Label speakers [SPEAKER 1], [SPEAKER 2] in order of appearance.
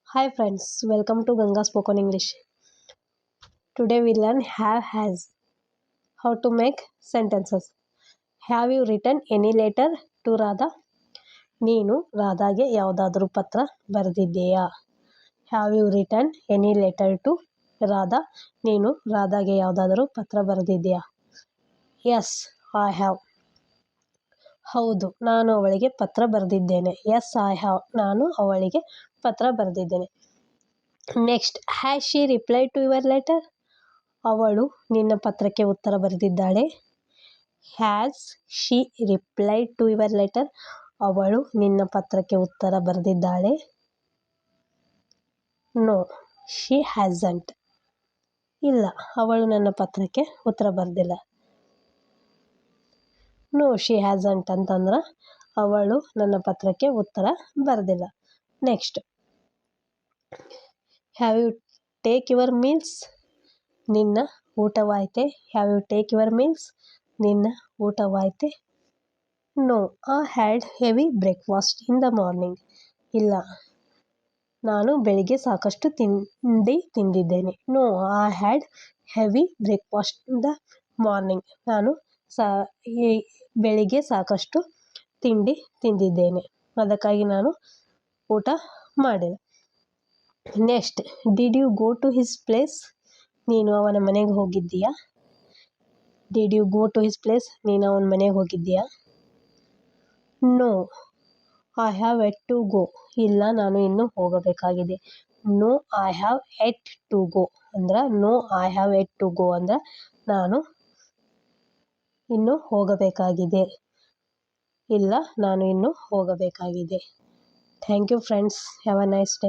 [SPEAKER 1] Hi friends, welcome to Ganga Spoken English. Today we learn have has, how to make sentences. Have you written any letter to Radha? ನೀನು ರಾಧಾಗೆ ಯಾವುದಾದರೂ ಪತ್ರ ಬರೆದಿದ್ದೀಯಾ? Have you written any letter to Radha? ನೀನು ರಾಧಾಗೆ ಯಾವುದಾದರೂ ಪತ್ರ ಬರೆದಿದ್ದೀಯಾ? Yes, I have. ಹೌದು, ನಾನು ಅವಳಿಗೆ ಪತ್ರ ಬರೆದಿದ್ದೇನೆ. Yes, I have. ನಾನು ಅವಳಿಗೆ ಪತ್ರ ಬರೆದಿದ್ದೇನೆ. Next, has she reply to your letter? ಅವಳು ನಿನ್ನ ಪತ್ರಕ್ಕೆ ಉತ್ತರ ಬರೆದಿದ್ದಾಳೆ. Has she reply to your letter? ಅವಳು ನಿನ್ನ ಪತ್ರಕ್ಕೆ ಉತ್ತರ ಬರೆದಿದ್ದಾಳೆ. No, she hasn't. ಇಲ್ಲ, ಅವಳು ನನ್ನ ಪತ್ರಕ್ಕೆ ಉತ್ತರ ಬರೆದಿಲ್ಲ. ನೋ, ಶಿ ಹ್ಯಾಸಂಟ್ ಅಂತಂದ್ರೆ ಅವಳು ನನ್ನ ಪತ್ರಕ್ಕೆ ಉತ್ತರ ಬರೆದಿಲ್ಲ. Next, have you take your meals? ನಿನ್ನ ಊಟವಾಯ್ತೆ? Have you take your meals? ನಿನ್ನ ಊಟವಾಯ್ತೆ? No, I had heavy breakfast in the morning. ಇಲ್ಲ, ನಾನು ಬೆಳಿಗ್ಗೆ ಸಾಕಷ್ಟು ತಿಂಡಿ ತಿಂದಿದ್ದೇನೆ. No, I had heavy breakfast in the morning. ನಾನು ಬೆಳಿಗ್ಗೆ ಸಾಕಷ್ಟು ತಿಂಡಿ ತಿಂದಿದ್ದೇನೆ, ಅದಕ್ಕಾಗಿ ನಾನು ಊಟ ಮಾಡಿಲ್ಲ. Next, did you go to his place? ನೀನು ಅವನ ಮನೆಗೆ ಹೋಗಿದ್ದೀಯಾ? Did you go to his place? ನೀನು ಅವನ ಮನೆಗೆ ಹೋಗಿದ್ದೀಯಾ? No, I have yet to go. ಇಲ್ಲ, ನಾನು ಇನ್ನೂ ಹೋಗಬೇಕಾಗಿದೆ. No, I have yet to go ಅಂದ್ರೆ no, I have yet to go ಅಂದ್ರೆ ನಾನು ಇನ್ನೂ ಹೋಗಬೇಕಾಗಿದೆ. ಇಲ್ಲ, ನಾನು ಇನ್ನೂ ಹೋಗಬೇಕಾಗಿದೆ. Thank you friends. Have a nice day.